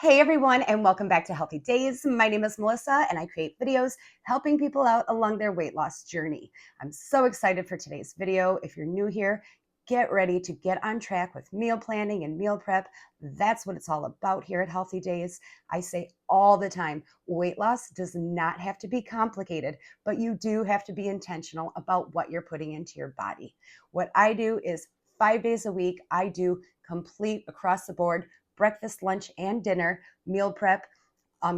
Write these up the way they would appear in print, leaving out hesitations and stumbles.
Hey everyone, and welcome back to Healthy Days. My name is Melissa, and I create videos helping people out along their weight loss journey. I'm so excited for today's video. If you're new here, get ready to get on track with meal planning and meal prep. That's what it's all about here at Healthy Days. I say all the time, weight loss does not have to be complicated, but you do have to be intentional about what you're putting into your body. What I do is 5 days a week, I do complete across the board breakfast, lunch, and dinner meal prep.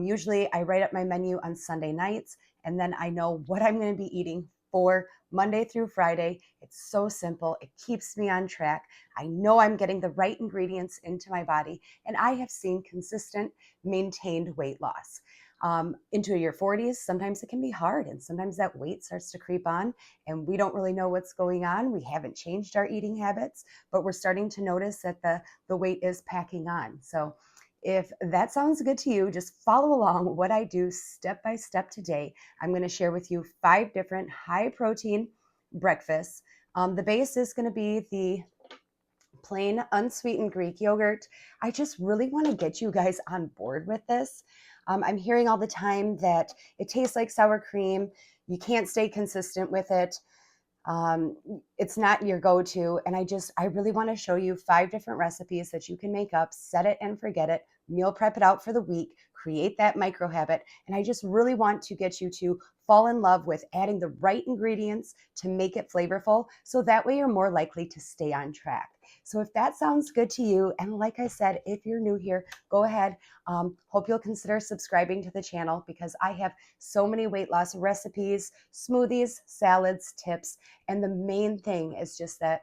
Usually I write up my menu on Sunday nights, and then I know what I'm going to be eating for Monday through Friday. It's so simple. It keeps me on track. I know I'm getting the right ingredients into my body, and I have seen consistent, maintained weight loss. Into your 40s, sometimes it can be hard, and sometimes that weight starts to creep on, and we don't really know what's going on. We haven't changed our eating habits, but we're starting to notice that the weight is packing on. So if that sounds good to you, just follow along what I do step by step today. I'm going to share with you 5 different high protein breakfasts. The base is going to be the plain unsweetened Greek yogurt. I just really want to get you guys on board with this. I'm hearing all the time that it tastes like sour cream. You can't stay consistent with it. It's not your go-to. And I really want to show you 5 different recipes that you can make up, set it and forget it, meal prep it out for the week, create that micro habit. And I just really want to get you to fall in love with adding the right ingredients to make it flavorful. So that way you're more likely to stay on track. So if that sounds good to you, and like I said, if you're new here, go ahead. Hope you'll consider subscribing to the channel because I have so many weight loss recipes, smoothies, salads, tips. And the main thing is just that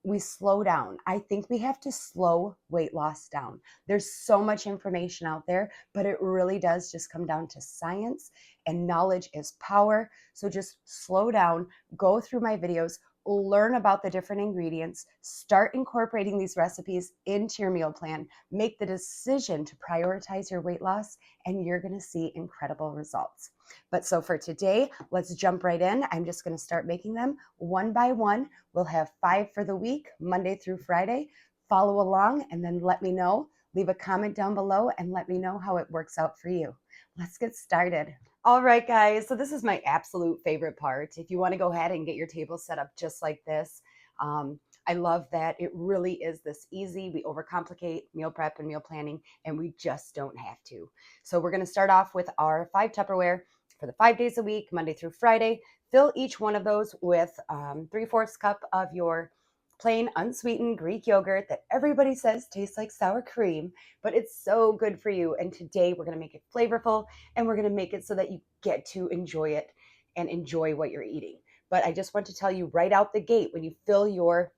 we slow down. I think we have to slow weight loss down. There's so much information out there, but it really does just come down to science, and knowledge is power. So just slow down, go through my videos, learn about the different ingredients, start incorporating these recipes into your meal plan, make the decision to prioritize your weight loss, and you're going to see incredible results. But so for today, let's jump right in. I'm just going to start making them one by one. We'll have 5 for the week, Monday through Friday. Follow along and then let me know. Leave a comment down below and let me know how it works out for you. Let's get started. All right, guys, so this is my absolute favorite part. If you want to go ahead and get your table set up just like this, I love that it really is this easy. We overcomplicate meal prep and meal planning, and we just don't have to. So we're going to start off with our 5 Tupperware for the 5 days a week, Monday through Friday. Fill each one of those with 3/4 cup of your plain unsweetened Greek yogurt that everybody says tastes like sour cream, but it's so good for you. And today we're going to make it flavorful, and we're going to make it so that you get to enjoy it and enjoy what you're eating. But I just want to tell you right out the gate, when you fill your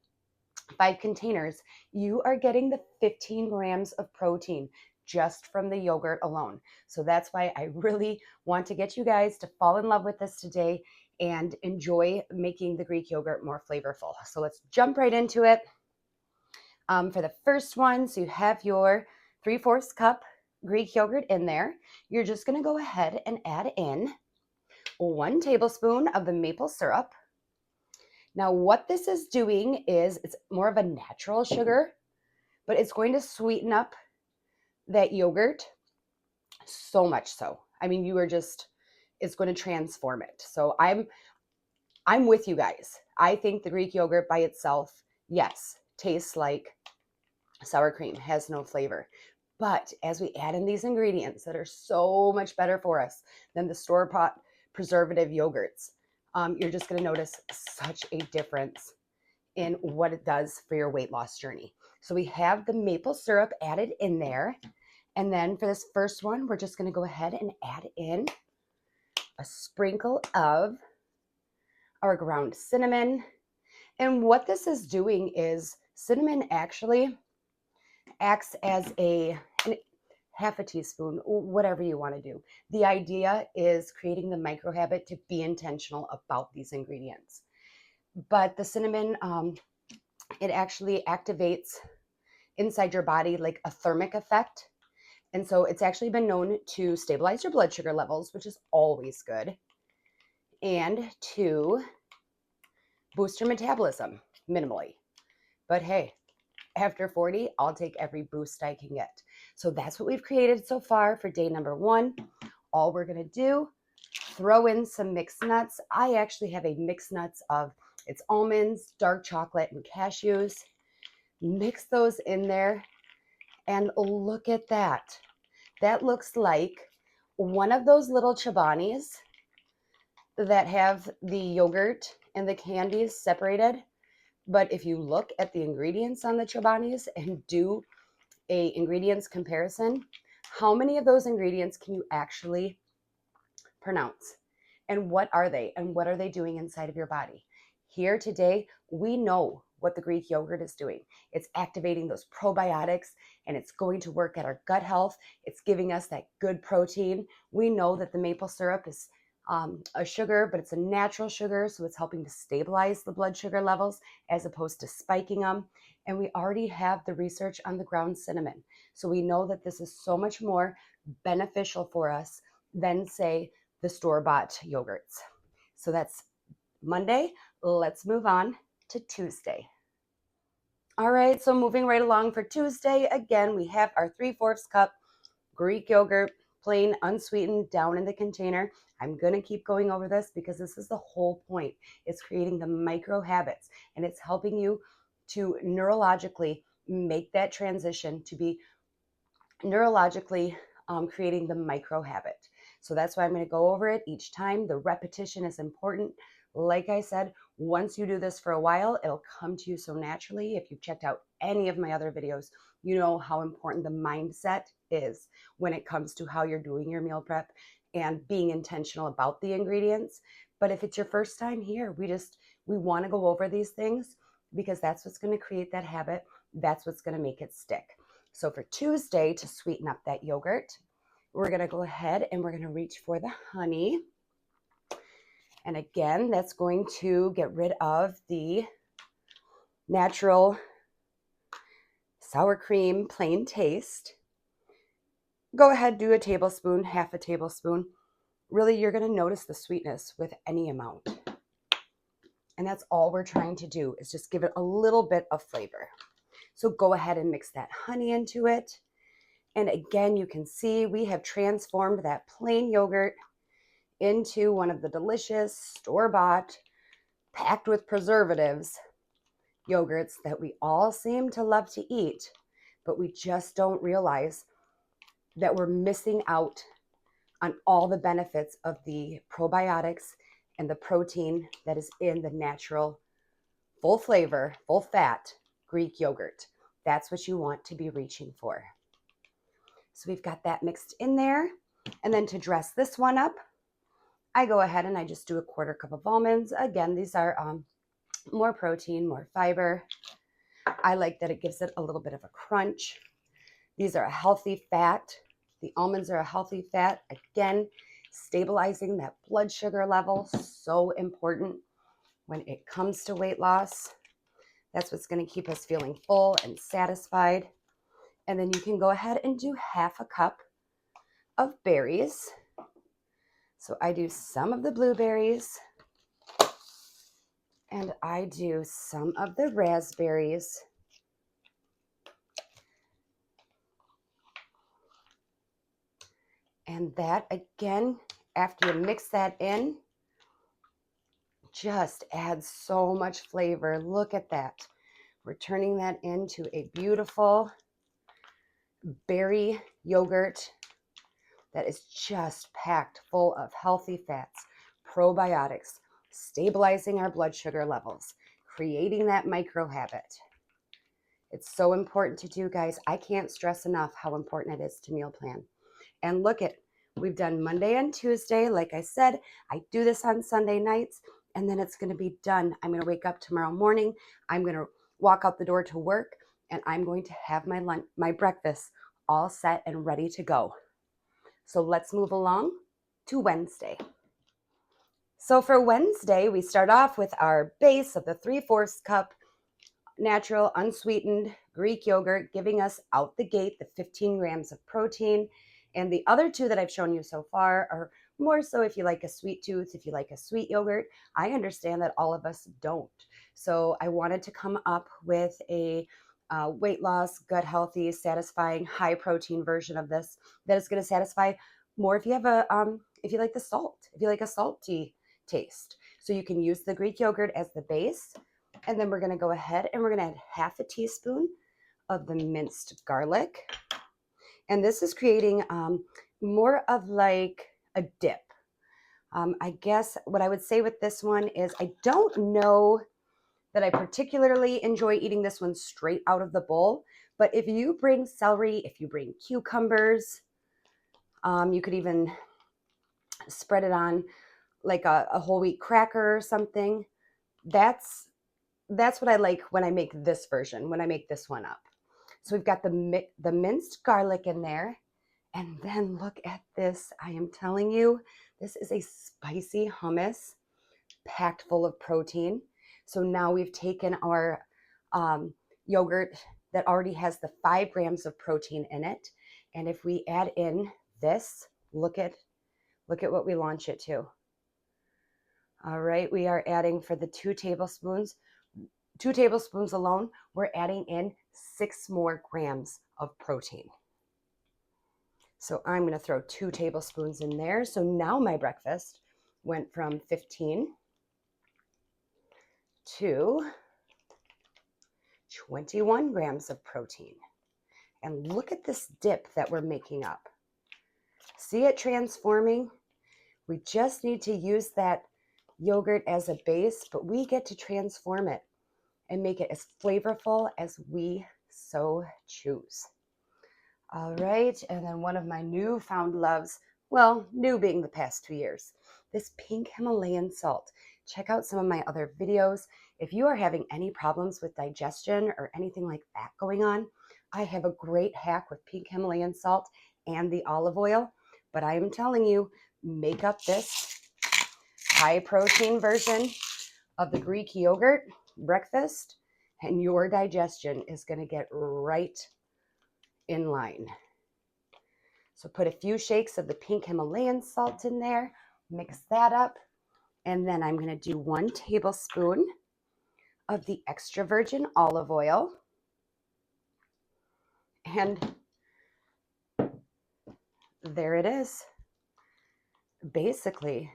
5 containers, you are getting the 15 grams of protein just from the yogurt alone. So that's why I really want to get you guys to fall in love with this today and enjoy making the Greek yogurt more flavorful. So let's jump right into it. For the first one, so you have your 3/4 cup Greek yogurt in there. You're just going to go ahead and add in 1 tablespoon of the maple syrup. Now, what this is doing is it's more of a natural sugar, but it's going to sweeten up that yogurt so much so. I mean, it's going to transform it. So I'm with you guys. I think the Greek yogurt by itself, yes, tastes like sour cream, has no flavor. But as we add in these ingredients that are so much better for us than the store-bought preservative yogurts, you're just going to notice such a difference in what it does for your weight loss journey. So we have the maple syrup added in there. And then for this first one, we're just going to go ahead and add in a sprinkle of our ground cinnamon. And what this is doing is cinnamon actually acts as half a teaspoon, whatever you want to do. The idea is creating the micro habit to be intentional about these ingredients. But the cinnamon, it actually activates inside your body like a thermic effect. And so it's actually been known to stabilize your blood sugar levels, which is always good, and to boost your metabolism minimally. But hey, after 40, I'll take every boost I can get. So that's what we've created so far for day number 1. All we're going to do, throw in some mixed nuts. I actually have a mixed nuts of it's almonds, dark chocolate, and cashews. Mix those in there and look at that. That looks like one of those little chabanis that have the yogurt and the candies separated. But if you look at the ingredients on the chabanis and do a ingredients comparison, how many of those ingredients can you actually pronounce? And what are they? And what are they doing inside of your body? Here today, we know what the Greek yogurt is doing. It's activating those probiotics and it's going to work at our gut health. It's giving us that good protein. We know that the maple syrup is a sugar, but it's a natural sugar, so it's helping to stabilize the blood sugar levels as opposed to spiking them. And we already have the research on the ground cinnamon. So we know that this is so much more beneficial for us than, say, the store-bought yogurts. So that's Monday. Let's move on to Tuesday. All right, so moving right along for Tuesday, again, we have our 3/4 cup Greek yogurt, plain, unsweetened, down in the container. I'm going to keep going over this because this is the whole point. It's creating the micro habits and it's helping you to neurologically make that transition to be neurologically creating the micro habit. So that's why I'm going to go over it each time. The repetition is important. Like I said, once you do this for a while, it'll come to you so naturally. If you've checked out any of my other videos, you know how important the mindset is when it comes to how you're doing your meal prep and being intentional about the ingredients. But if it's your first time here, we want to go over these things because that's what's going to create that habit. That's what's going to make it stick. So for Tuesday, to sweeten up that yogurt, we're going to go ahead and we're going to reach for the honey. And again, that's going to get rid of the natural sour cream plain taste. Go ahead, do a tablespoon, half a tablespoon. Really, you're going to notice the sweetness with any amount. And that's all we're trying to do is just give it a little bit of flavor. So go ahead and mix that honey into it. And again, you can see we have transformed that plain yogurt into one of the delicious store-bought, packed with preservatives yogurts that we all seem to love to eat, but we just don't realize that we're missing out on all the benefits of the probiotics and the protein that is in the natural, full flavor, full fat Greek yogurt. That's what you want to be reaching for. So we've got that mixed in there. And then to dress this one up, I go ahead and I just do a 1/4 cup of almonds. Again, these are more protein, more fiber. I like that it gives it a little bit of a crunch. These are a healthy fat. The almonds are a healthy fat. Again, stabilizing that blood sugar level, so important when it comes to weight loss. That's what's going to keep us feeling full and satisfied. And then you can go ahead and do 1/2 cup of berries. So I do some of the blueberries and I do some of the raspberries. And that, again, after you mix that in, just adds so much flavor. Look at that. We're turning that into a beautiful berry yogurt that is just packed full of healthy fats, probiotics, stabilizing our blood sugar levels, creating that micro habit. It's so important to do, guys. I can't stress enough how important it is to meal plan. And look at, we've done Monday and Tuesday. Like I said, I do this on Sunday nights and then it's going to be done. I'm going to wake up tomorrow morning. I'm going to walk out the door to work and I'm going to have my breakfast all set and ready to go. So let's move along to Wednesday. So for Wednesday, we start off with our base of the 3/4 cup natural, unsweetened Greek yogurt, giving us out the gate the 15 grams of protein. And the other two that I've shown you so far are more so if you like a sweet tooth, if you like a sweet yogurt. I understand that all of us don't. So I wanted to come up with a weight loss, gut healthy, satisfying, high protein version of this that is going to satisfy more if you have if you like the salt, if you like a salty taste. So you can use the Greek yogurt as the base. And then we're going to go ahead and we're going to add half a teaspoon of the minced garlic. And this is creating more of like a dip. I guess what I would say with this one is I don't know that I particularly enjoy eating this one straight out of the bowl. But if you bring celery, if you bring cucumbers, you could even spread it on like a whole wheat cracker or something. That's what I like when I make this version, when I make this one up. So we've got the minced garlic in there. And then look at this. I am telling you, this is a spicy hummus packed full of protein. So now we've taken our yogurt that already has the 5 grams of protein in it. And if we add in this, look at what we launch it to. All right, we are adding for the 2 tablespoons alone, we're adding in 6 more grams of protein. So I'm going to throw 2 tablespoons in there. So now my breakfast went from 15 to 21 grams of protein. And look at this dip that we're making up. See it transforming? We just need to use that yogurt as a base, but we get to transform it and make it as flavorful as we so choose. All right, and then one of my newfound loves, well, new being the past 2 years, this pink Himalayan salt. Check out some of my other videos. If you are having any problems with digestion or anything like that going on, I have a great hack with pink Himalayan salt and the olive oil. But I am telling you, make up this high protein version of the Greek yogurt breakfast, and your digestion is going to get right in line. So put a few shakes of the pink Himalayan salt in there, mix that up, and then I'm going to do 1 tablespoon of the extra virgin olive oil. And there it is. Basically,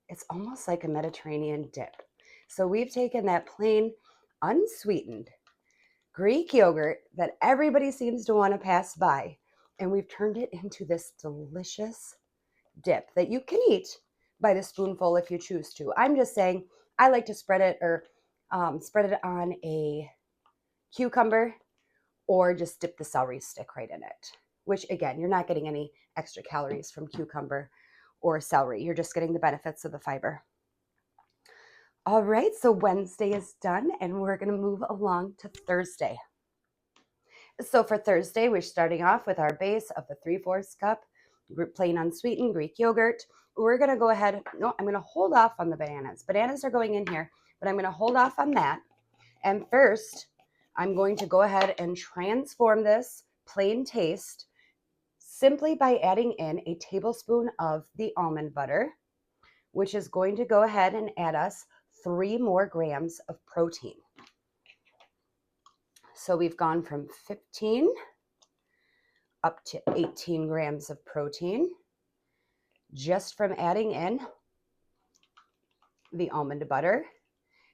it's almost like a Mediterranean dip. So we've taken that plain, unsweetened Greek yogurt that everybody seems to want to pass by, and we've turned it into this delicious dip that you can eat by the spoonful if you choose to. I'm just saying I like to spread it on a cucumber or just dip the celery stick right in it, which again, you're not getting any extra calories from cucumber or celery. You're just getting the benefits of the fiber. All right, so Wednesday is done and we're going to move along to Thursday. So for Thursday, we're starting off with our base of the 3/4 cup plain unsweetened Greek yogurt. We're going to go ahead. No, I'm going to hold off on the bananas. Bananas are going in here, but I'm going to hold off on that. And first, I'm going to go ahead and transform this plain taste simply by adding in a tablespoon of the almond butter, which is going to go ahead and add us 3 more grams of protein. So we've gone from 15 up to 18 grams of protein just from adding in the almond butter.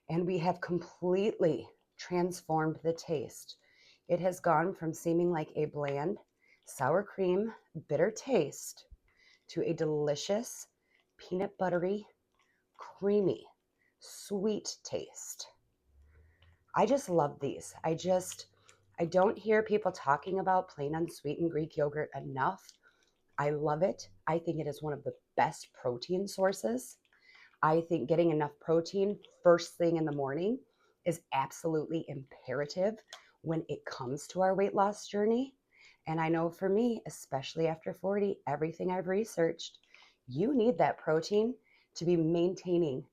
And we have completely transformed the taste. It has gone from seeming like a bland, sour cream, bitter taste to a delicious, peanut buttery, creamy, sweet taste. I just love these. I don't hear people talking about plain unsweetened Greek yogurt enough. I love it. I think it is one of the best protein sources. I think getting enough protein first thing in the morning is absolutely imperative when it comes to our weight loss journey. And I know for me, especially after 40, everything I've researched, you need that protein to be maintaining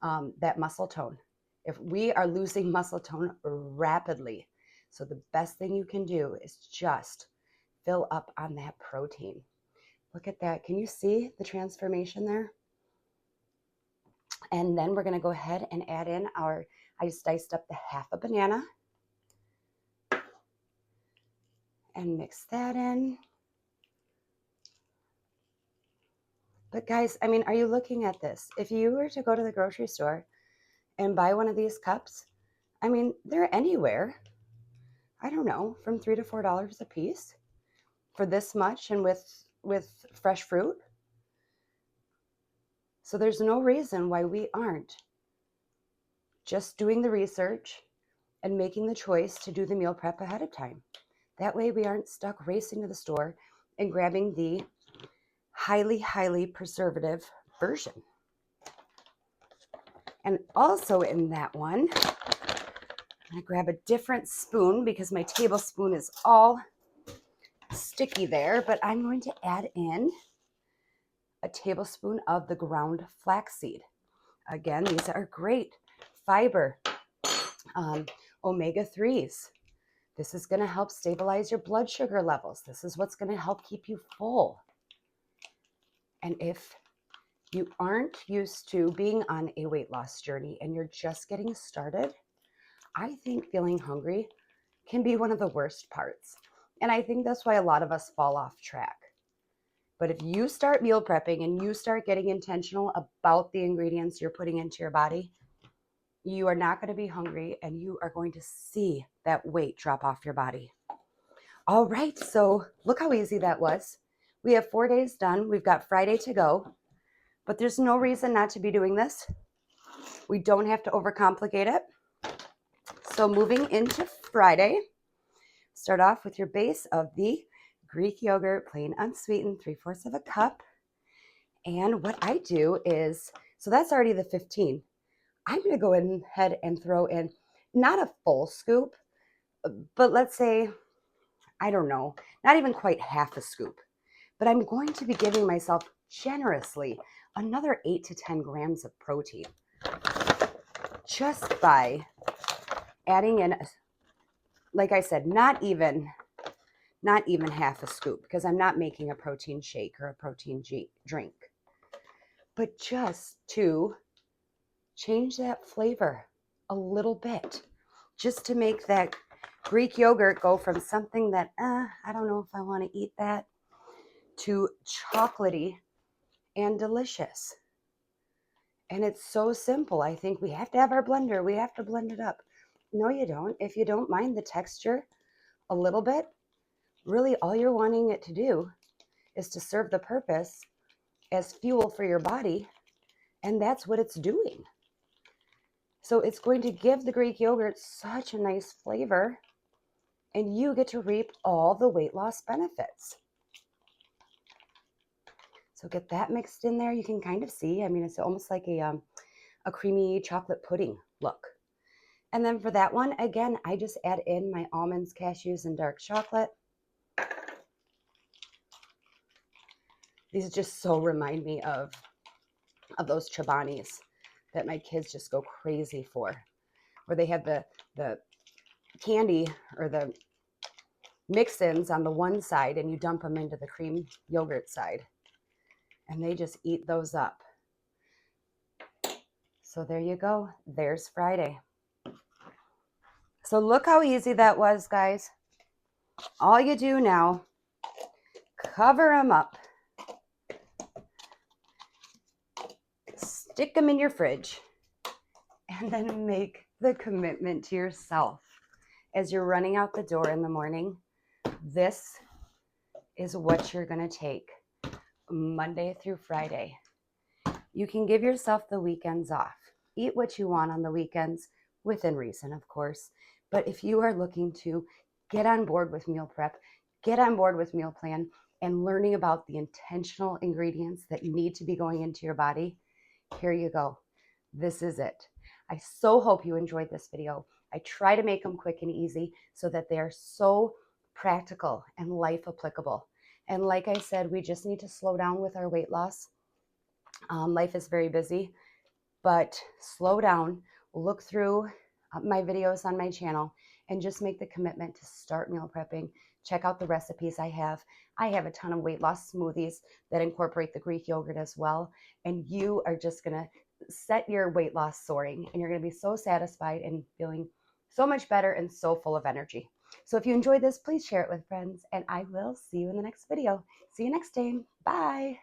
that muscle tone. If we are losing muscle tone rapidly, so the best thing you can do is just fill up on that protein. Look at that. Can you see the transformation there? And then we're going to go ahead and add in I just diced up the half a banana. and mix that in. But guys, I mean, are you looking at this? If you were to go to the grocery store and buy one of these cups, I mean, they're anywhere, I don't know, from $3 to $4 a piece for this much, and with fresh fruit. So there's no reason why we aren't just doing the research and making the choice to do the meal prep ahead of time. That way we aren't stuck racing to the store and grabbing the highly preservative version. And also in that one, I'm going to grab a different spoon because my tablespoon is all sticky there, but I'm going to add in a tablespoon of the ground flaxseed. Again, these are great fiber, omega-3s. This is going to help stabilize your blood sugar levels. This is what's going to help keep you full. And if you aren't used to being on a weight loss journey and you're just getting started, I think feeling hungry can be one of the worst parts. And I think that's why a lot of us fall off track. But if you start meal prepping and you start getting intentional about the ingredients you're putting into your body, you are not going to be hungry and you are going to see that weight drop off your body. All right, so look how easy that was. We have 4 days done. We've got Friday to go, but there's no reason not to be doing this. We don't have to overcomplicate it. So moving into Friday, start off with your base of the Greek yogurt, plain unsweetened, 3/4 of a cup. And what I do is, so that's already the 15. I'm going to go ahead and throw in not a full scoop, but let's say, I don't know, not even quite half a scoop. But I'm going to be giving myself generously another 8 to 10 grams of protein just by adding in, like I said, not even half a scoop, because I'm not making a protein shake or a protein drink, but just to change that flavor a little bit, just to make that Greek yogurt go from something that, I don't know if I want to eat that, to chocolatey and delicious. And it's so simple. I think we have to have our blender. We have to blend it up. No, you don't. If you don't mind the texture a little bit, really all you're wanting it to do is to serve the purpose as fuel for your body. And that's what it's doing. So it's going to give the Greek yogurt such a nice flavor, and you get to reap all the weight loss benefits. So get that mixed in there. You can kind of see, I mean, it's almost like a creamy chocolate pudding look. And then for that one, again, I just add in my almonds, cashews, and dark chocolate. These just so remind me of those Chobanis that my kids just go crazy for, where they have the candy or the mix-ins on the one side and you dump them into the cream yogurt side. And they just eat those up. So there you go. There's Friday. So look how easy that was, guys. All you do now, cover them up, stick them in your fridge, and then make the commitment to yourself as you're running out the door in the morning. This is what you're going to take Monday through Friday. You can give yourself the weekends off. Eat what you want on the weekends, within reason, of course. But if you are looking to get on board with meal prep, get on board with meal plan, and learning about the intentional ingredients that need to be going into your body, here you go. This is it. I so hope you enjoyed this video. I try to make them quick and easy so that they are so practical and life applicable. And like I said, we just need to slow down with our weight loss. Life is very busy, but slow down, look through my videos on my channel, and just make the commitment to start meal prepping. Check out the recipes I have. I have a ton of weight loss smoothies that incorporate the Greek yogurt as well. And you are just going to set your weight loss soaring, and you're going to be so satisfied and feeling so much better and so full of energy. So if you enjoyed this, please share it with friends, and I will see you in the next video. See you next time. Bye.